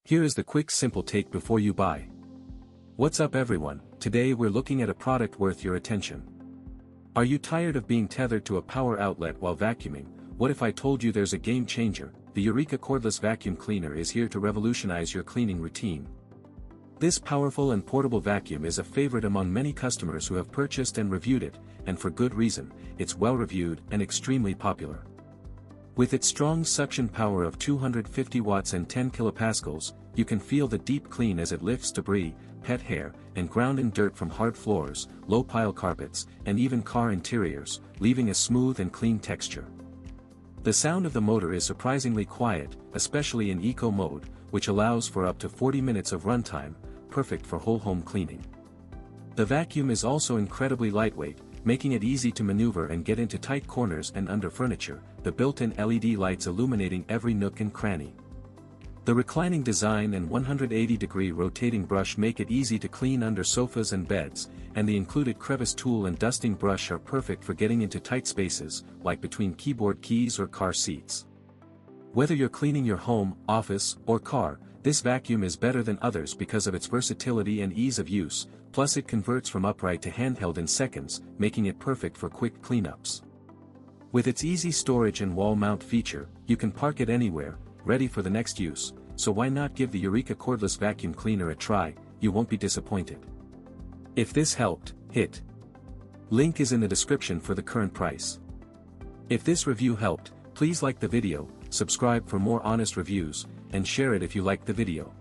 Here is the quick simple take before you buy. What's up everyone, today we're looking at a product worth your attention. Are you tired of being tethered to a power outlet while vacuuming? What if I told you there's a game changer? The Eureka Cordless Vacuum Cleaner is here to revolutionize your cleaning routine. This powerful and portable vacuum is a favorite among many customers who have purchased and reviewed it, and for good reason. It's well reviewed and extremely popular. With its strong suction power of 250 watts and 10 kilopascals, you can feel the deep clean as it lifts debris, pet hair, and ground dirt from hard floors, low-pile carpets, and even car interiors, leaving a smooth and clean texture. The sound of the motor is surprisingly quiet, especially in eco mode, which allows for up to 40 minutes of runtime, perfect for whole home cleaning. The vacuum is also incredibly lightweight, making it easy to maneuver and get into tight corners and under furniture, the built-in LED lights illuminating every nook and cranny. The reclining design and 180-degree rotating brush make it easy to clean under sofas and beds, and the included crevice tool and dusting brush are perfect for getting into tight spaces, like between keyboard keys or car seats. Whether you're cleaning your home, office, or car, this vacuum is better than others because of its versatility and ease of use, plus it converts from upright to handheld in seconds, making it perfect for quick cleanups. With its easy storage and wall mount feature, you can park it anywhere, ready for the next use, so why not give the Eureka Cordless Vacuum Cleaner a try? You won't be disappointed. If this helped, hit link is in the description for the current price. If this review helped, please like the video, subscribe for more honest reviews, and share it if you liked the video.